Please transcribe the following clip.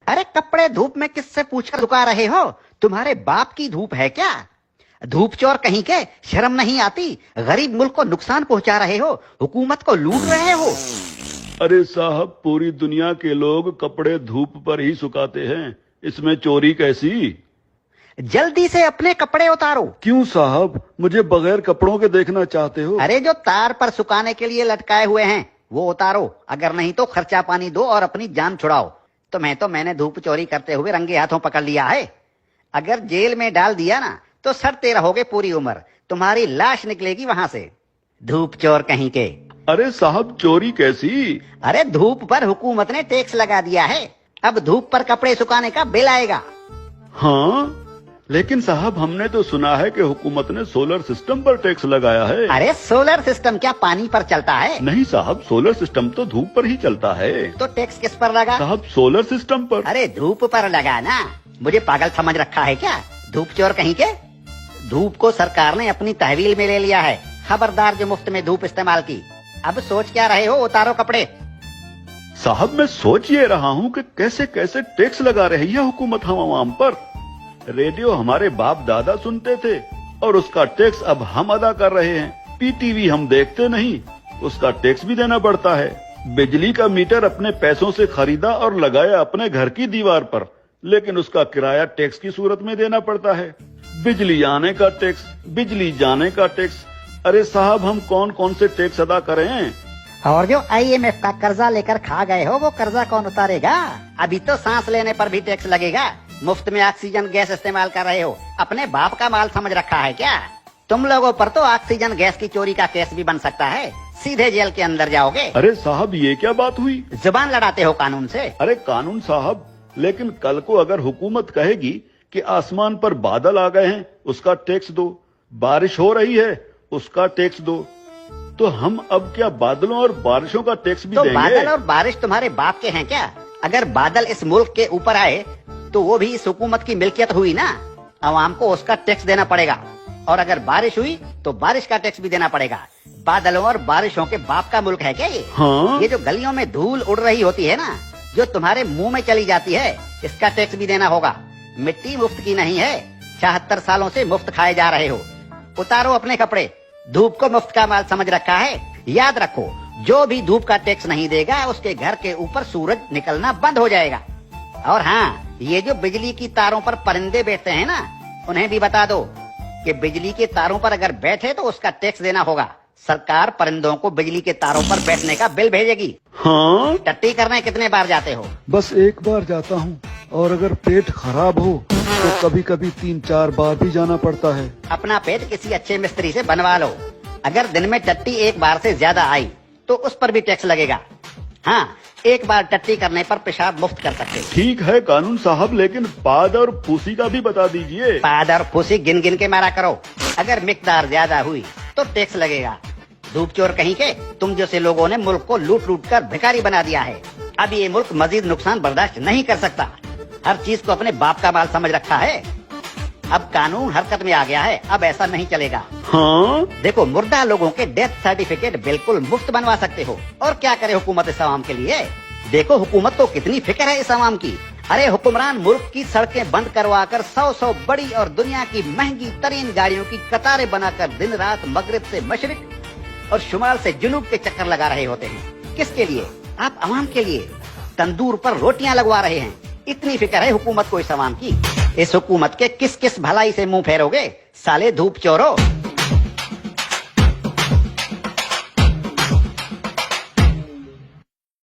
अरे कपड़े धूप में किससे पूछकर सुखा रहे हो? तुम्हारे बाप की धूप है क्या? धूप चोर कहीं के, शर्म नहीं आती? गरीब मुल्क को नुकसान पहुंचा रहे हो, हुकूमत को लूट रहे हो। अरे साहब, पूरी दुनिया के लोग कपड़े धूप पर ही सुखाते हैं, इसमें चोरी कैसी? जल्दी से अपने कपड़े उतारो। क्यों साहब, मुझे बगैर कपड़ों के देखना चाहते हो? अरे जो तार पर सुखाने के लिए लटकाए हुए हैं वो उतारो, अगर नहीं तो खर्चा पानी दो और अपनी जान छुड़ाओ। मैंने धूप चोरी करते हुए रंगे हाथों पकड़ लिया है। अगर जेल में डाल दिया ना तो सड़ते रहोगे पूरी उम्र, तुम्हारी लाश निकलेगी वहां से। धूप चोर कहीं के। अरे साहब, चोरी कैसी? अरे धूप पर हुकूमत ने टैक्स लगा दिया है, अब धूप पर कपड़े सुखाने का बिल आएगा। हाँ, लेकिन साहब हमने तो सुना है कि हुकूमत ने सोलर सिस्टम पर टैक्स लगाया है। अरे सोलर सिस्टम क्या पानी पर चलता है? नहीं साहब, सोलर सिस्टम तो धूप पर ही चलता है। तो टैक्स किस पर लगा? साहब सोलर सिस्टम पर। अरे धूप पर लगा ना, मुझे पागल समझ रखा है क्या? धूप चोर कहीं के। धूप को सरकार ने अपनी तहवील में ले लिया है, खबरदार जो मुफ्त में धूप इस्तेमाल की। अब सोच क्या रहे हो? उतारो कपड़े। साहब मैं सोच ये रहा हूँ कि कैसे कैसे टैक्स लगा रही है हुकूमत हम आवाम पर। रेडियो हमारे बाप दादा सुनते थे और उसका टैक्स अब हम अदा कर रहे हैं। पीटीवी हम देखते नहीं, उसका टैक्स भी देना पड़ता है। बिजली का मीटर अपने पैसों से खरीदा और लगाया अपने घर की दीवार पर, लेकिन उसका किराया टैक्स की सूरत में देना पड़ता है। बिजली आने का टैक्स, बिजली जाने का टैक्स। अरे साहब, हम कौन कौन से टैक्स अदा करें? और जो IMF का कर्जा लेकर खा गए हो वो कर्जा कौन उतारेगा? अभी तो सांस लेने पर भी टैक्स लगेगा। मुफ्त में ऑक्सीजन गैस इस्तेमाल कर रहे हो, अपने बाप का माल समझ रखा है क्या? तुम लोगों पर तो ऑक्सीजन गैस की चोरी का केस भी बन सकता है, सीधे जेल के अंदर जाओगे। अरे साहब, ये क्या बात हुई? जुबान लड़ाते हो कानून से। अरे कानून साहब, लेकिन कल को अगर हुकूमत कहेगी कि आसमान पर बादल आ गए हैं, उसका टैक्स दो, बारिश हो रही है, उसका टैक्स दो, तो हम अब क्या बादलों और बारिशों का टैक्स भी देंगे? बादल और बारिश तुम्हारे बाप के हैं क्या? अगर बादल इस मुल्क के ऊपर आए तो वो भी इस हुकूमत की मिल्कियत हुई ना, अवाम को उसका टैक्स देना पड़ेगा। और अगर बारिश हुई तो बारिश का टैक्स भी देना पड़ेगा। बादलों और बारिशों के बाप का मुल्क है क्या ये? हाँ? ये जो गलियों में धूल उड़ रही होती है ना, जो तुम्हारे मुंह में चली जाती है, इसका टैक्स भी देना होगा। मिट्टी मुफ्त की नहीं है, 76 सालों से मुफ्त खाए जा रहे हो। उतारो अपने कपड़े, धूप को मुफ्त का माल समझ रखा है। याद रखो, जो भी धूप का टैक्स नहीं देगा उसके घर के ऊपर सूरज निकलना बंद हो जाएगा। और हाँ, ये जो बिजली की तारों पर परिंदे बैठते हैं ना, उन्हें भी बता दो कि बिजली के तारों पर अगर बैठे तो उसका टैक्स देना होगा। सरकार परिंदों को बिजली के तारों पर बैठने का बिल भेजेगी। हाँ? टट्टी करने कितने बार जाते हो? बस एक बार जाता हूँ, और अगर पेट खराब हो तो कभी कभी 3-4 बार भी जाना पड़ता है। अपना पेट किसी अच्छे मिस्त्री से बनवा लो। अगर दिन में टट्टी एक बार से ज्यादा आई तो उस पर भी टैक्स लगेगा। हाँ, एक बार टट्टी करने पर पेशाब मुफ्त कर सकते। ठीक है कानून साहब, लेकिन पाद और फूसी का भी बता दीजिए। पाद और फूसी गिन गिन के मारा करो, अगर मिकदार ज्यादा हुई तो टैक्स लगेगा। धूप चोर कहीं के, तुम जैसे लोगों ने मुल्क को लूट लूट कर भिखारी बना दिया है। अब ये मुल्क मजीद नुकसान बर्दाश्त नहीं कर सकता। हर चीज को अपने बाप का माल समझ रखा है। अब कानून हरकत में आ गया है, अब ऐसा नहीं चलेगा। हाँ? देखो, मुर्दा लोगों के डेथ सर्टिफिकेट बिल्कुल मुफ्त बनवा सकते हो। और क्या करे हुकूमत इस आवाम के लिए? देखो हुकूमत को कितनी फिक्र है इस आवाम की। अरे हुक्मरान मुल्क की सड़कें बंद करवा कर 100 बड़ी और दुनिया की महंगी तरीन गाड़ियों की कतारें बनाकर दिन रात मगरिब से मशरिक और शुमाल से जुनूब के चक्कर लगा रहे होते हैं। किसके लिए? आप आवाम के लिए। तंदूर पर रोटियां लगवा रहे हैं। इतनी फिक्र है हुकूमत को इस आवाम की। इस हुकूमत के किस किस भलाई से मुंह फेरोगे साले धूप चोरो?